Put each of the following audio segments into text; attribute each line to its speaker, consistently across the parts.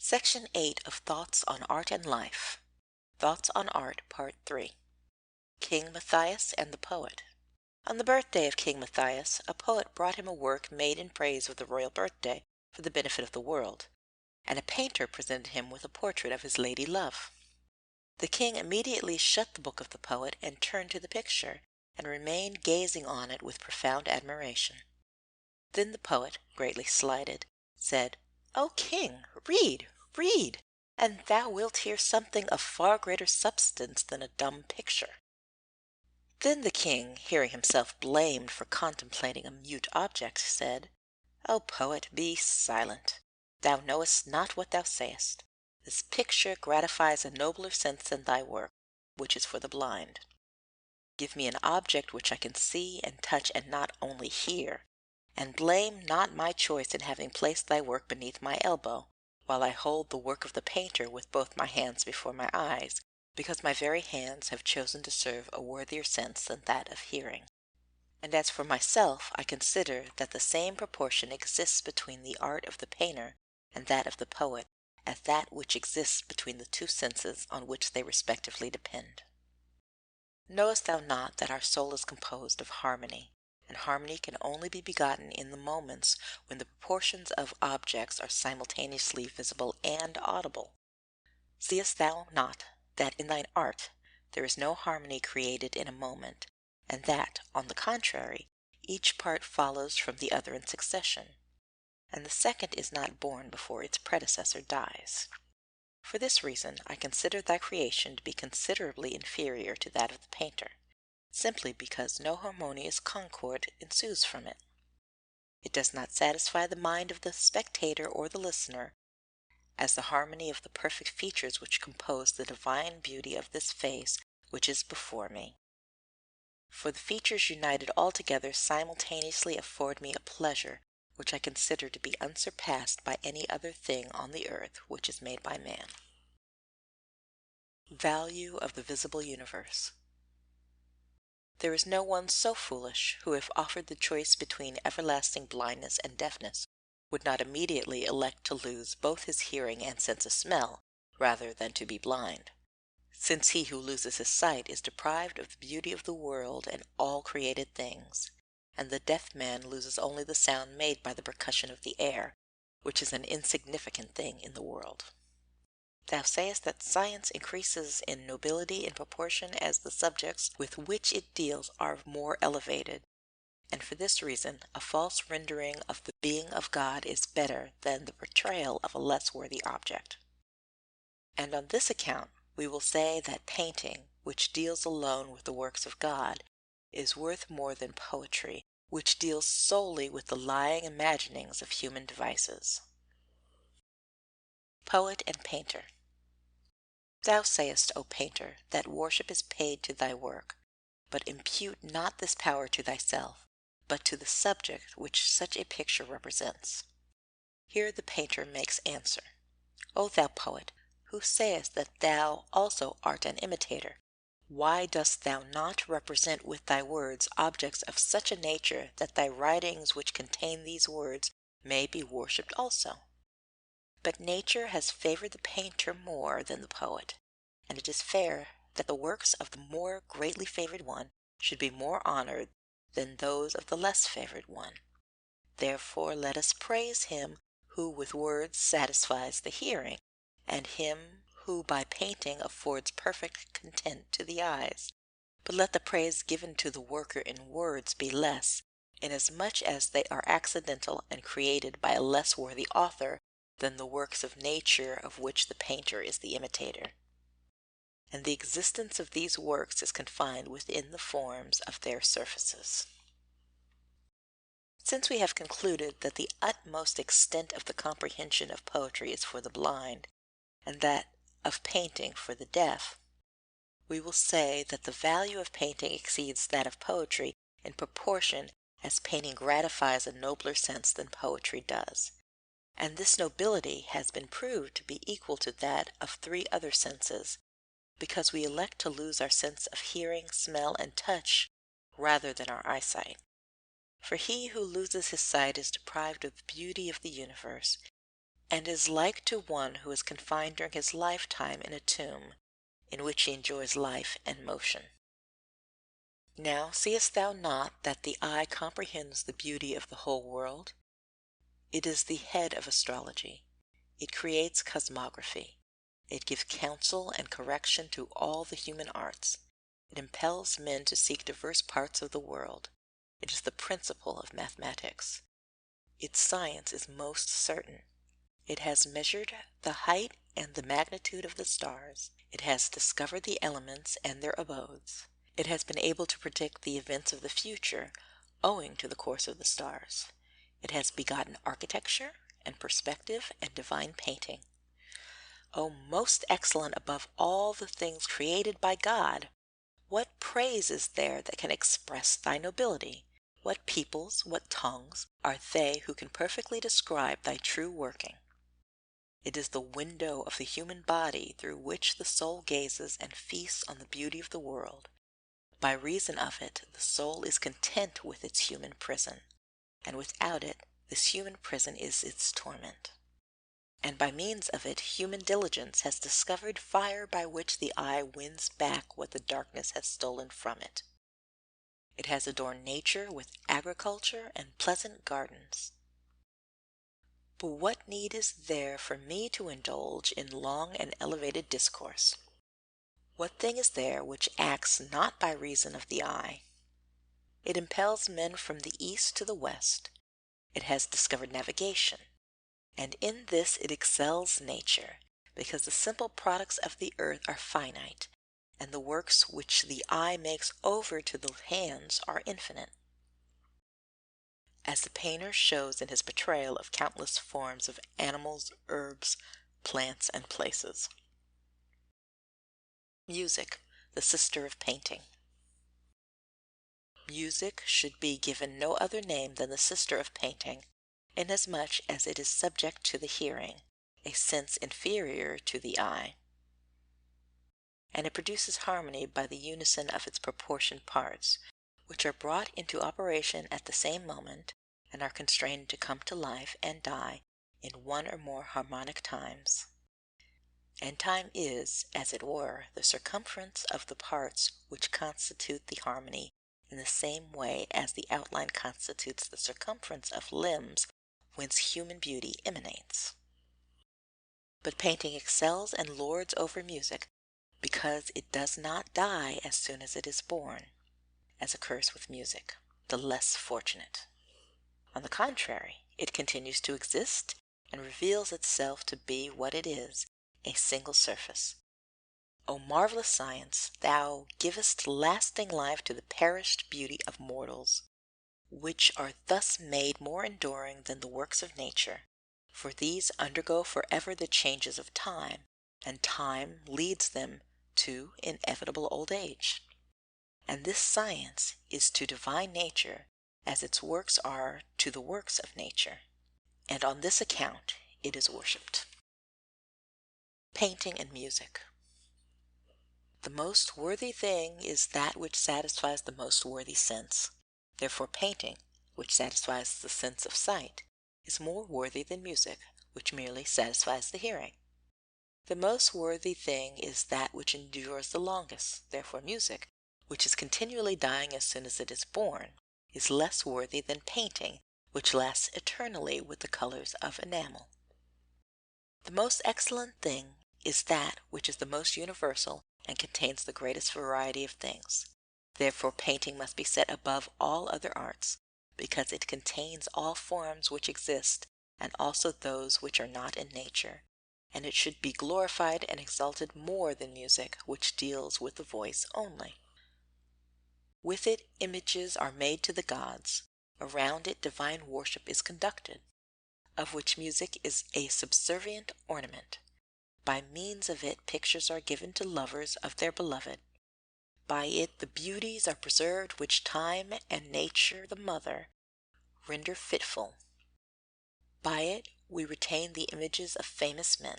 Speaker 1: Section 8 of Thoughts on Art and Life. Thoughts on Art, Part 3. King Matthias and the Poet. On the birthday of King Matthias, a poet brought him a work made in praise of the royal birthday for the benefit of the world, and a painter presented him with a portrait of his lady love. The king immediately shut the book of the poet and turned to the picture, and remained gazing on it with profound admiration. Then the poet, greatly slighted, said, "O king, read, read, and thou wilt hear something of far greater substance than a dumb picture." Then the king, hearing himself blamed for contemplating a mute object, said, "O poet, be silent. Thou knowest not what thou sayest. This picture gratifies a nobler sense than thy work, which is for the blind. Give me an object which I can see and touch and not only hear, and blame not my choice in having placed thy work beneath my elbow, while I hold the work of the painter with both my hands before my eyes, because my very hands have chosen to serve a worthier sense than that of hearing. And as for myself, I consider that the same proportion exists between the art of the painter and that of the poet as that which exists between the two senses on which they respectively depend. Knowest thou not that our soul is composed of harmony, and harmony can only be begotten in the moments when the proportions of objects are simultaneously visible and audible? Seest thou not that in thine art there is no harmony created in a moment, and that, on the contrary, each part follows from the other in succession, and the second is not born before its predecessor dies? For this reason I consider thy creation to be considerably inferior to that of the painter, simply because no harmonious concord ensues from it. It does not satisfy the mind of the spectator or the listener as the harmony of the perfect features which compose the divine beauty of this face which is before me. For the features united altogether simultaneously afford me a pleasure which I consider to be unsurpassed by any other thing on the earth which is made by man. Value of the visible universe. There is no one so foolish who, if offered the choice between everlasting blindness and deafness, would not immediately elect to lose both his hearing and sense of smell rather than to be blind, since he who loses his sight is deprived of the beauty of the world and all created things, and the deaf man loses only the sound made by the percussion of the air, which is an insignificant thing in the world. Thou sayest that science increases in nobility in proportion as the subjects with which it deals are more elevated, and for this reason a false rendering of the being of God is better than the portrayal of a less worthy object. And on this account we will say that painting, which deals alone with the works of God, is worth more than poetry, which deals solely with the lying imaginings of human devices. Poet and Painter. Thou sayest, O painter, that worship is paid to thy work, but impute not this power to thyself, but to the subject which such a picture represents. Here the painter makes answer, O thou poet, who sayest that thou also art an imitator, why dost thou not represent with thy words objects of such a nature that thy writings which contain these words may be worshipped also? But nature has favored the painter more than the poet, and it is fair that the works of the more greatly favored one should be more honored than those of the less favored one. Therefore let us praise him who with words satisfies the hearing, and him who by painting affords perfect content to the eyes. But let the praise given to the worker in words be less, inasmuch as they are accidental and created by a less worthy author than the works of nature of which the painter is the imitator. And the existence of these works is confined within the forms of their surfaces. Since we have concluded that the utmost extent of the comprehension of poetry is for the blind, and that of painting for the deaf, we will say that the value of painting exceeds that of poetry in proportion as painting gratifies a nobler sense than poetry does, and this nobility has been proved to be equal to that of three other senses, because we elect to lose our sense of hearing, smell, and touch rather than our eyesight. For he who loses his sight is deprived of the beauty of the universe, and is like to one who is confined during his lifetime in a tomb, in which he enjoys life and motion. Now seest thou not that the eye comprehends the beauty of the whole world? It is the head of astrology. It creates cosmography. It gives counsel and correction to all the human arts. It impels men to seek diverse parts of the world. It is the principle of mathematics. Its science is most certain. It has measured the height and the magnitude of the stars. It has discovered the elements and their abodes. It has been able to predict the events of the future, owing to the course of the stars. It has begotten architecture and perspective and divine painting. O most excellent above all the things created by God! What praise is there that can express thy nobility? What peoples, what tongues, are they who can perfectly describe thy true working? It is the window of the human body through which the soul gazes and feasts on the beauty of the world. By reason of it, the soul is content with its human prison, and without it, this human prison is its torment. And by means of it, human diligence has discovered fire by which the eye wins back what the darkness has stolen from it. It has adorned nature with agriculture and pleasant gardens. But what need is there for me to indulge in long and elevated discourse? What thing is there which acts not by reason of the eye? It impels men from the east to the west. It has discovered navigation, and in this it excels nature, because the simple products of the earth are finite, and the works which the eye makes over to the hands are infinite. As the painter shows in his portrayal of countless forms of animals, herbs, plants, and places. Music, the sister of painting. Music should be given no other name than the sister of painting, inasmuch as it is subject to the hearing, a sense inferior to the eye, and it produces harmony by the unison of its proportioned parts, which are brought into operation at the same moment, and are constrained to come to life and die in one or more harmonic times. And time is, as it were, the circumference of the parts which constitute the harmony, in the same way as the outline constitutes the circumference of limbs whence human beauty emanates. But painting excels and lords over music, because it does not die as soon as it is born, as occurs with music, the less fortunate. On the contrary, it continues to exist and reveals itself to be what it is, a single surface. O marvelous science, thou givest lasting life to the perished beauty of mortals, which are thus made more enduring than the works of nature, for these undergo forever the changes of time, and time leads them to inevitable old age. And this science is to divine nature as its works are to the works of nature, and on this account it is worshipped. Painting and music. The most worthy thing is that which satisfies the most worthy sense. Therefore painting, which satisfies the sense of sight, is more worthy than music, which merely satisfies the hearing. The most worthy thing is that which endures the longest. Therefore music, which is continually dying as soon as it is born, is less worthy than painting, which lasts eternally with the colors of enamel. The most excellent thing is that which is the most universal and contains the greatest variety of things. Therefore painting must be set above all other arts, because it contains all forms which exist, and also those which are not in nature, and it should be glorified and exalted more than music, which deals with the voice only. With it images are made to the gods, around it divine worship is conducted, of which music is a subservient ornament. By means of it pictures are given to lovers of their beloved. By it the beauties are preserved which time and nature the mother render fitful. By it we retain the images of famous men.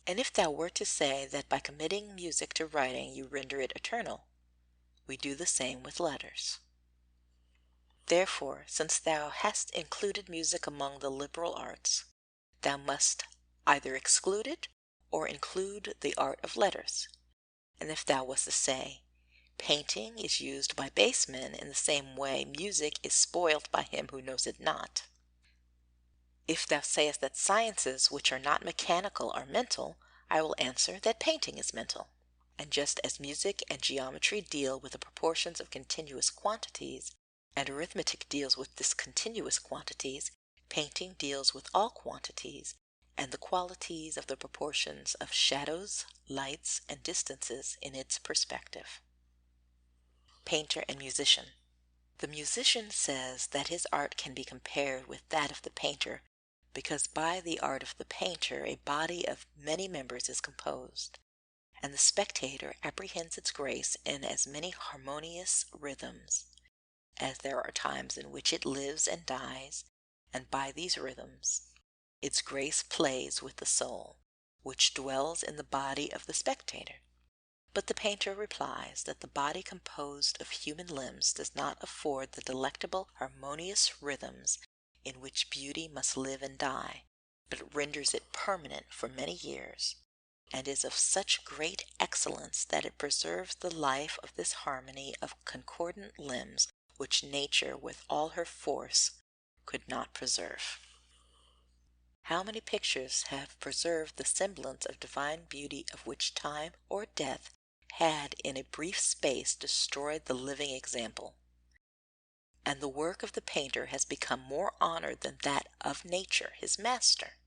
Speaker 1: And if thou wert to say that by committing music to writing you render it eternal, we do the same with letters. Therefore, since thou hast included music among the liberal arts, thou must either exclude it or include the art of letters. And if thou wast to say, painting is used by base men in the same way music is spoilt by him who knows it not. If thou sayest that sciences which are not mechanical are mental, I will answer that painting is mental. And just as music and geometry deal with the proportions of continuous quantities, and arithmetic deals with discontinuous quantities, painting deals with all quantities, and the qualities of the proportions of shadows, lights, and distances in its perspective. Painter and musician. The musician says that his art can be compared with that of the painter, because by the art of the painter a body of many members is composed, and the spectator apprehends its grace in as many harmonious rhythms, as there are times in which it lives and dies, and by these rhythms its grace plays with the soul, which dwells in the body of the spectator. But the painter replies that the body composed of human limbs does not afford the delectable harmonious rhythms in which beauty must live and die, but renders it permanent for many years, and is of such great excellence that it preserves the life of this harmony of concordant limbs which nature with all her force could not preserve. How many pictures have preserved the semblance of divine beauty of which time or death had in a brief space destroyed the living example? And the work of the painter has become more honored than that of nature, his master.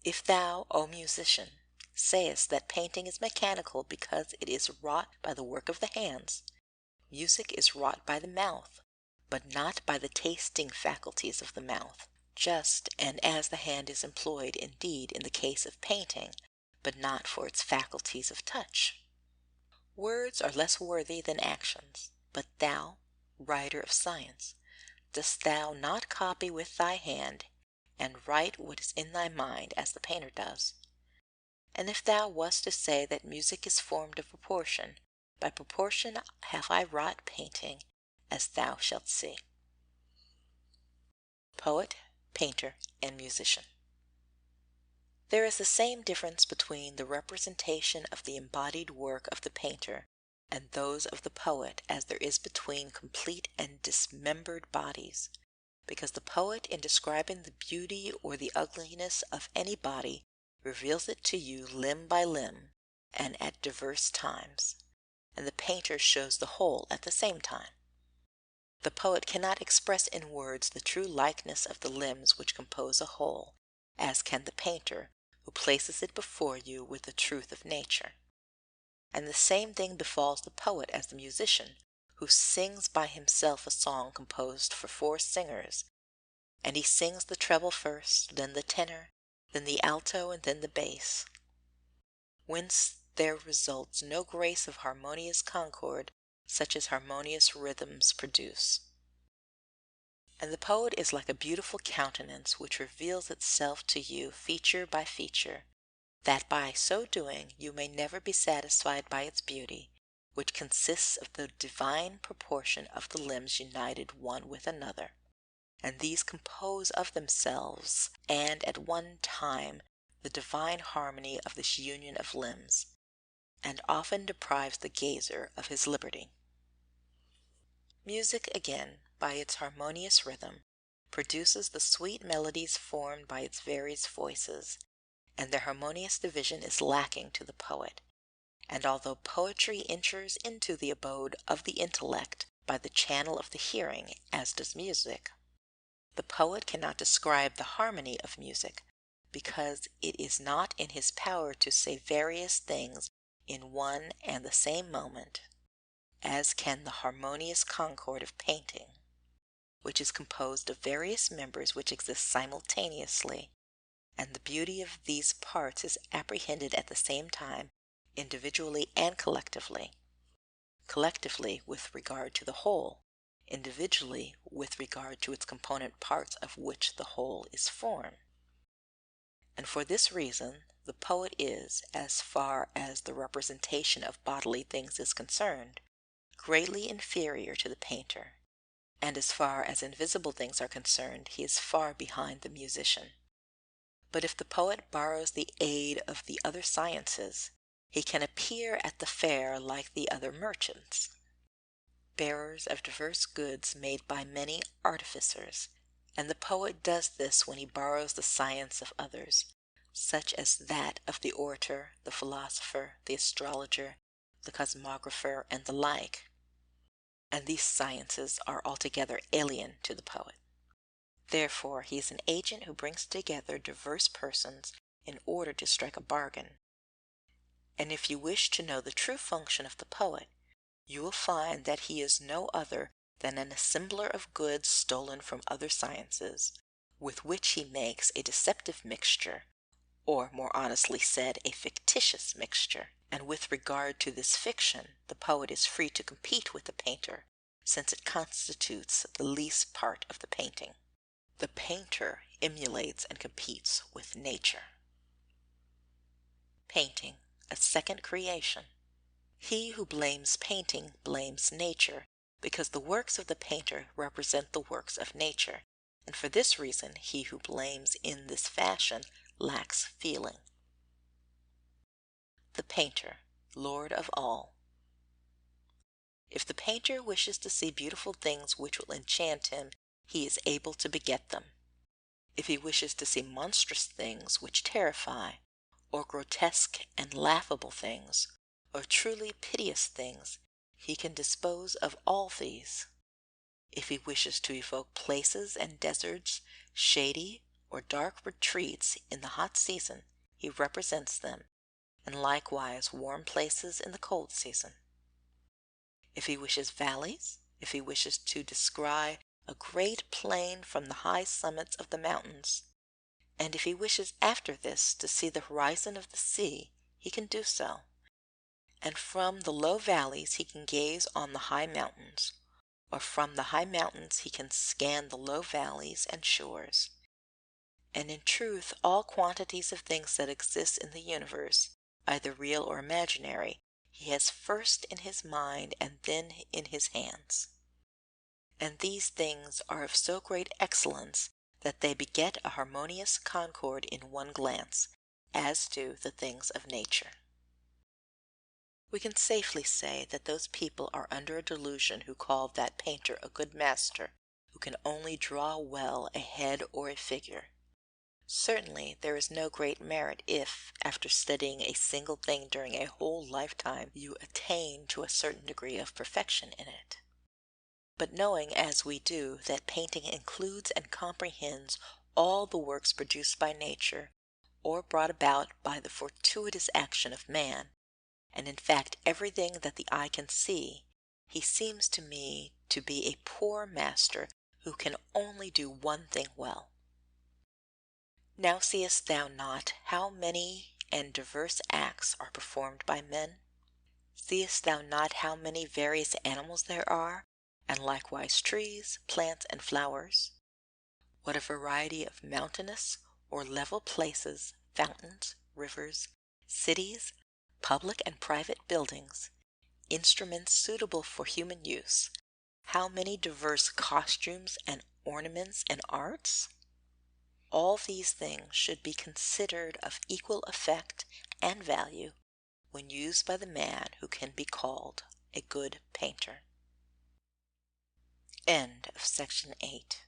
Speaker 1: If thou, O musician, sayest that painting is mechanical because it is wrought by the work of the hands, music is wrought by the mouth, but not by the tasting faculties of the mouth, just and as the hand is employed indeed in the case of painting, but not for its faculties of touch. Words are less worthy than actions, but thou, writer of science, dost thou not copy with thy hand, and write what is in thy mind as the painter does? And if thou wast to say that music is formed of proportion, by proportion have I wrought painting, as thou shalt see. Poet, painter, and musician. There is the same difference between the representation of the embodied work of the painter and those of the poet as there is between complete and dismembered bodies, because the poet in describing the beauty or the ugliness of any body reveals it to you limb by limb and at diverse times, and the painter shows the whole at the same time. The poet cannot express in words the true likeness of the limbs which compose a whole, as can the painter, who places it before you with the truth of nature. And the same thing befalls the poet as the musician, who sings by himself a song composed for four singers, and he sings the treble first, then the tenor, then the alto, and then the bass, whence there results no grace of harmonious concord such as harmonious rhythms produce. And the poet is like a beautiful countenance which reveals itself to you feature by feature, that by so doing you may never be satisfied by its beauty, which consists of the divine proportion of the limbs united one with another, and these compose of themselves and at one time the divine harmony of this union of limbs, and often deprives the gazer of his liberty. Music, again, by its harmonious rhythm, produces the sweet melodies formed by its various voices, and their harmonious division is lacking to the poet. And although poetry enters into the abode of the intellect by the channel of the hearing, as does music, the poet cannot describe the harmony of music, because it is not in his power to say various things in one and the same moment, as can the harmonious concord of painting, which is composed of various members which exist simultaneously, and the beauty of these parts is apprehended at the same time, individually and collectively with regard to the whole, individually with regard to its component parts of which the whole is formed. And for this reason the poet is, as far as the representation of bodily things is concerned, greatly inferior to the painter, and as far as invisible things are concerned, he is far behind the musician. But if the poet borrows the aid of the other sciences, he can appear at the fair like the other merchants, bearers of diverse goods made by many artificers, and the poet does this when he borrows the science of others, such as that of the orator, the philosopher, the astrologer, the cosmographer, and the like, and these sciences are altogether alien to the poet. Therefore he is an agent who brings together diverse persons in order to strike a bargain. And if you wish to know the true function of the poet, you will find that he is no other than an assembler of goods stolen from other sciences, with which he makes a deceptive mixture, or more honestly said, a fictitious mixture. And with regard to this fiction, the poet is free to compete with the painter, since it constitutes the least part of the painting. The painter emulates and competes with nature. Painting, a second creation. He who blames painting blames nature, because the works of the painter represent the works of nature, and for this reason he who blames in this fashion lacks feeling. The painter, lord of all. If the painter wishes to see beautiful things which will enchant him, he is able to beget them. If he wishes to see monstrous things which terrify, or grotesque and laughable things, or truly piteous things, he can dispose of all these. If he wishes to evoke places and deserts, shady or dark retreats in the hot season, he represents them, and likewise warm places in the cold season. If he wishes valleys, if he wishes to descry a great plain from the high summits of the mountains, and if he wishes after this to see the horizon of the sea, he can do so, and from the low valleys he can gaze on the high mountains, or from the high mountains he can scan the low valleys and shores. And in truth all quantities of things that exist in the universe, either real or imaginary, he has first in his mind and then in his hands. And these things are of so great excellence that they beget a harmonious concord in one glance, as do the things of nature. We can safely say that those people are under a delusion who call that painter a good master who can only draw well a head or a figure. Certainly there is no great merit if, after studying a single thing during a whole lifetime, you attain to a certain degree of perfection in it. But knowing, as we do, that painting includes and comprehends all the works produced by nature, or brought about by the fortuitous action of man, and in fact everything that the eye can see, he seems to me to be a poor master who can only do one thing well. Now seest thou not how many and diverse acts are performed by men? Seest thou not how many various animals there are, and likewise trees, plants, and flowers? What a variety of mountainous or level places, fountains, rivers, cities, public and private buildings, instruments suitable for human use, how many diverse costumes and ornaments and arts? All these things should be considered of equal effect and value when used by the man who can be called a good painter. End of section 8.